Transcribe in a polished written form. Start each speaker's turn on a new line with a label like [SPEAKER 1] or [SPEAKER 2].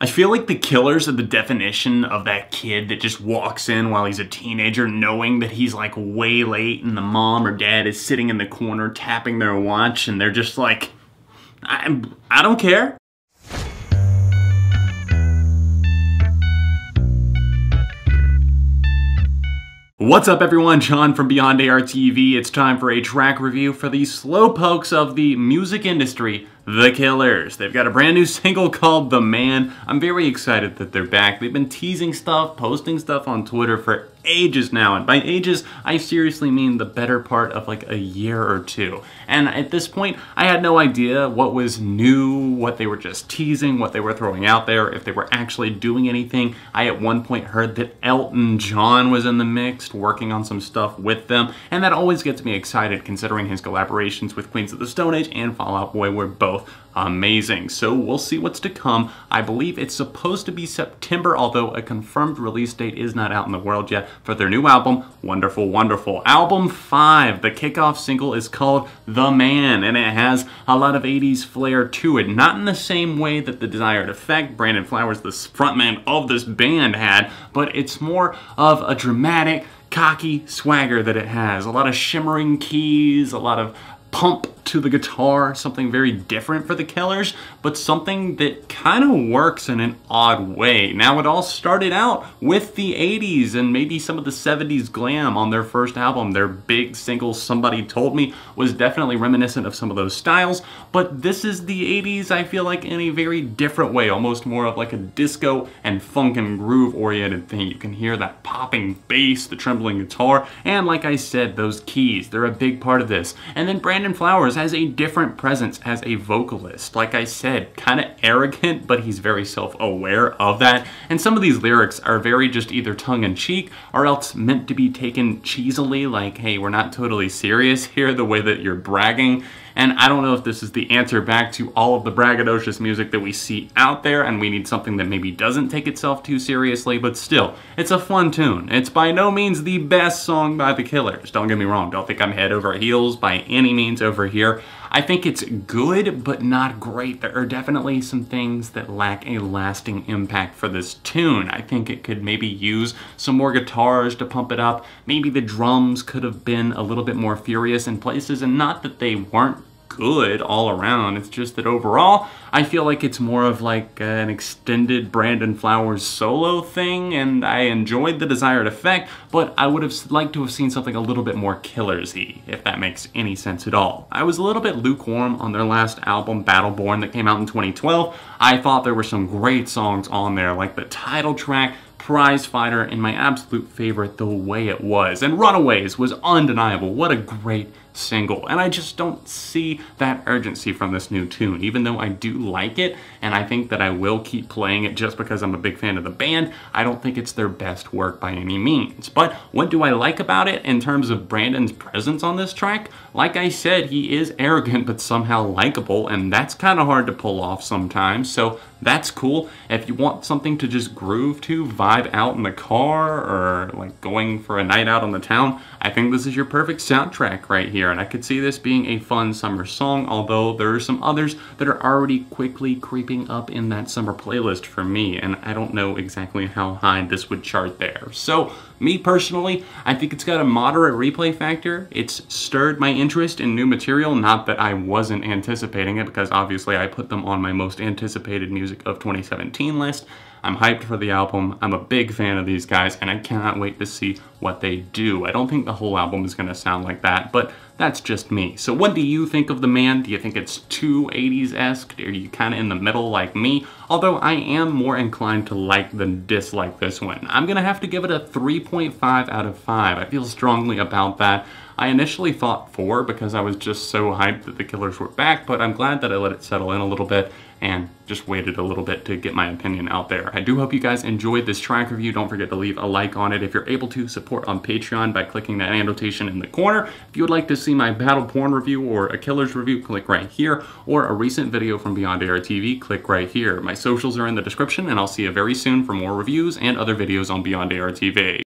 [SPEAKER 1] I feel like the Killers are the definition of that kid that just walks in while he's a teenager knowing that he's like way late and the mom or dad is sitting in the corner tapping their watch and they're just like, I don't care. What's up everyone, John from Beyond ARTV. It's time for a track review for the slowpokes of the music industry, The Killers. They've got a brand new single called The Man. I'm very excited that they're back. They've been teasing stuff, posting stuff on Twitter for ages now, and by ages, I seriously mean the better part of like a year or two. And at this point, I had no idea what was new, what they were just teasing, what they were throwing out there, if they were actually doing anything. I at one point heard that Elton John was in the mix, working on some stuff with them, and that always gets me excited considering his collaborations with Queens of the Stone Age and Fall Out Boy were both amazing. So we'll see what's to come. I believe it's supposed to be September, although a confirmed release date is not out in the world yet for their new album, Wonderful Wonderful. Album 5, the kickoff single is called The Man, and it has a lot of 80s flair to it. Not in the same way that The Desired Effect, Brandon Flowers, the frontman of this band, had, but it's more of a dramatic, cocky swagger that it has. A lot of shimmering keys, a lot of pump to the guitar, something very different for the Killers, but something that kind of works in an odd way. Now, it all started out with the 80s and maybe some of the 70s glam on their first album. Their big single, Somebody Told Me, was definitely reminiscent of some of those styles, but this is the 80s, I feel like, in a very different way, almost more of like a disco and funk and groove oriented thing. You can hear that popping bass, the trembling guitar, and like I said, those keys, they're a big part of this. And then Brandon Flowers has a different presence as a vocalist. Like I said, kind of arrogant, but he's very self-aware of that. And some of these lyrics are very just either tongue-in-cheek or else meant to be taken cheesily, like, hey, we're not totally serious here, the way that you're bragging. And I don't know if this is the answer back to all of the braggadocious music that we see out there, and we need something that maybe doesn't take itself too seriously, but still, it's a fun tune. It's by no means the best song by the Killers. Don't get me wrong, don't think I'm head over heels by any means over here. I think it's good, but not great. There are definitely some things that lack a lasting impact for this tune. I think it could maybe use some more guitars to pump it up. Maybe the drums could have been a little bit more furious in places, and not that they weren't good all around. It's just that overall, I feel like it's more of like an extended Brandon Flowers solo thing, and I enjoyed The Desired Effect, but I would have liked to have seen something a little bit more Killers-y, if that makes any sense at all. I was a little bit lukewarm on their last album, Battleborn, that came out in 2012. I thought there were some great songs on there, like the title track, Prize Fighter, and my absolute favorite, The Way It Was. And Runaways was undeniable. What a great single. And I just don't see that urgency from this new tune, even though I do like it, and I think that I will keep playing it just because I'm a big fan of the band. I don't think it's their best work by any means. But what do I like about it in terms of Brandon's presence on this track? Like I said, he is arrogant but somehow likable, and that's kind of hard to pull off sometimes, so that's cool. If you want something to just groove to, vibe out in the car, or like going for a night out on the town, I think this is your perfect soundtrack right here. And I could see this being a fun summer song, although there are some others that are already quickly creeping up in that summer playlist for me, and I don't know exactly how high this would chart there. So, me personally, I think it's got a moderate replay factor. It's stirred my interest in new material, not that I wasn't anticipating it, because obviously I put them on my most anticipated music of 2017 list. I'm hyped for the album, I'm a big fan of these guys, and I cannot wait to see what they do. I don't think the whole album is going to sound like that, but that's just me. So what do you think of The Man? Do you think it's too 80s-esque? Are you kind of in the middle like me? Although I am more inclined to like than dislike this one. I'm going to have to give it a 3.5 out of 5. I feel strongly about that. I initially thought 4 because I was just so hyped that the Killers were back, but I'm glad that I let it settle in a little bit and just waited a little bit to get my opinion out there. I do hope you guys enjoyed this track review. Don't forget to leave a like on it. If you're able to, support on Patreon by clicking that annotation in the corner. If you would like to see my Battle Porn review or a Killers review, click right here, or a recent video from Beyond ARTV, click right here. My socials are in the description, and I'll see you very soon for more reviews and other videos on Beyond ARTV.